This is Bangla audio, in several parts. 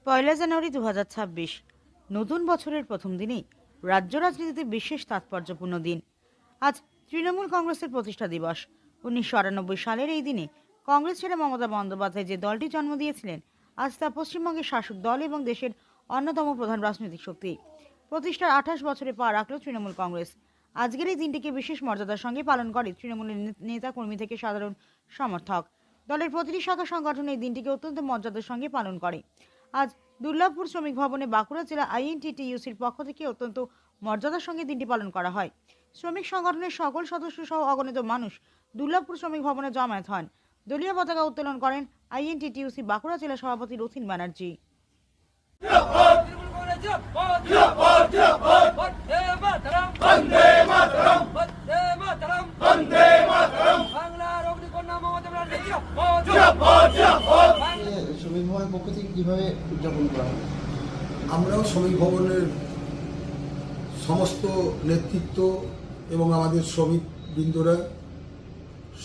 পয়লা জানুয়ারি 2026 নতুন বছরের প্রথম দিনেই রাজ্য রাজনীতিতে বিশেষ তাৎপর্যপূর্ণ দিন। আজ তৃণমূল কংগ্রেসের প্রতিষ্ঠা দিবস। 1998 সালের এই দিনে কংগ্রেস ছেড়ে মমতা বন্দ্যোপাধ্যায় যে দলটি জন্ম দিয়েছিলেন, আজ তা পশ্চিমবঙ্গের শাসক দল এবং দেশের অন্যতম প্রধান রাজনৈতিক শক্তি। প্রতিষ্ঠার 28 বছরে পা রাখল তৃণমূল কংগ্রেস। আজকের এই দিনটিকে বিশেষ মর্যাদার সঙ্গে পালন করে তৃণমূলের নেতা কর্মী থেকে সাধারণ সমর্থক। দলের প্রতিটি শাখা সংগঠন এই দিনটিকে অত্যন্ত মর্যাদার সঙ্গে পালন করে। আজ দুর্লভপুর শ্রমিক ভবনে বাঁকুড়া জেলা আইএনটিটিইউসির পক্ষ থেকে অত্যন্ত মর্যাদার সঙ্গে দিনটি পালন করা হয়। শ্রমিক সংগঠনের সকল সদস্য সহ অগণিত মানুষ দুর্লভপুর শ্রমিক ভবনে জমায়েত হন। দলীয় পতাকা উত্তোলন করেন আইএনটিটিইউসি বাঁকুড়া জেলা সভাপতি রথিন ব্যানার্জি। শ্রমিক ভবনের পক্ষ থেকে কিভাবে উদযাপন করা হয়? আমরাও শ্রমিক ভবনের সমস্ত নেতৃত্ব এবং আমাদের শ্রমিক বৃন্দরা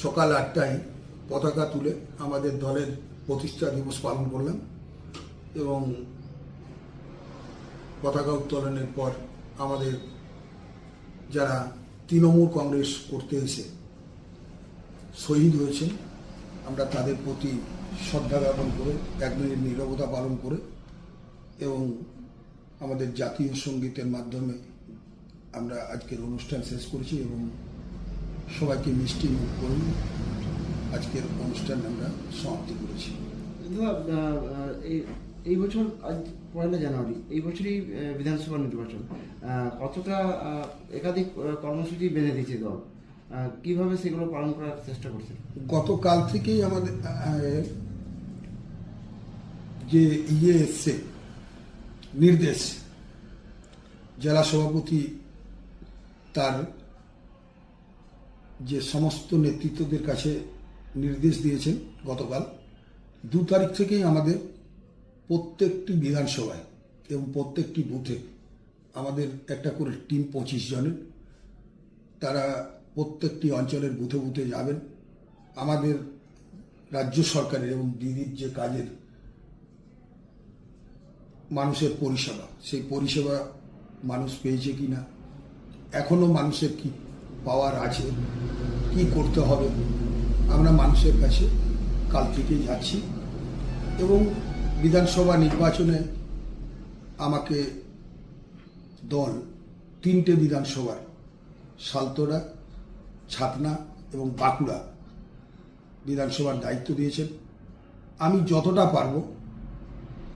সকাল 8টায় পতাকা তুলে আমাদের দলের প্রতিষ্ঠা দিবস পালন করলাম এবং পতাকা উত্তোলনের পর আমাদের যারা তৃণমূল কংগ্রেস করতে এসে শহীদ হয়েছেন, আমরা তাদের প্রতি শ্রদ্ধা জ্ঞাপন করে 1 মিনিট নীরবতা পালন করে এবং আমাদের জাতীয় সঙ্গীতের মাধ্যমে আমরা আজকের অনুষ্ঠান শেষ করেছি এবং সবাইকে মিষ্টি মুখ করে আজকের অনুষ্ঠান আমরা সমাপ্তি করেছি। এই বছর আজ 1 জানুয়ারি, এই বছরই বিধানসভা নির্বাচন, কতটা একাধিক কর্মসূচি বেঁধে দিয়েছে দল, কিভাবে সেগুলো পালন করার চেষ্টা করছে? গতকাল থেকেই আমাদের যে এসছে নির্দেশ, জেলা সভাপতি তার যে সমস্ত নেতৃত্বদের কাছে নির্দেশ দিয়েছেন, গতকাল 2 তারিখ থেকেই আমাদের প্রত্যেকটি বিধানসভায় এবং প্রত্যেকটি বুথে আমাদের একটা করে টিম 25 জনের, তারা প্রত্যেকটি অঞ্চলের বুথে বুথে যাবেন। আমাদের রাজ্য সরকারের এবং দিদির যে কাজের মানুষের পরিষেবা, সেই পরিষেবা মানুষ পেয়েছে কি না, এখনও মানুষের কি পাওয়ার আছে, কি করতে হবে, আমরা মানুষের কাছে কাল থেকেই যাচ্ছি। এবং বিধানসভা নির্বাচনে আমাকে দল 3টে বিধানসভার সালতোড়া, ছাতনা এবং বাঁকুড়া বিধানসভার দায়িত্ব দিয়েছেন। আমি যতটা পারবো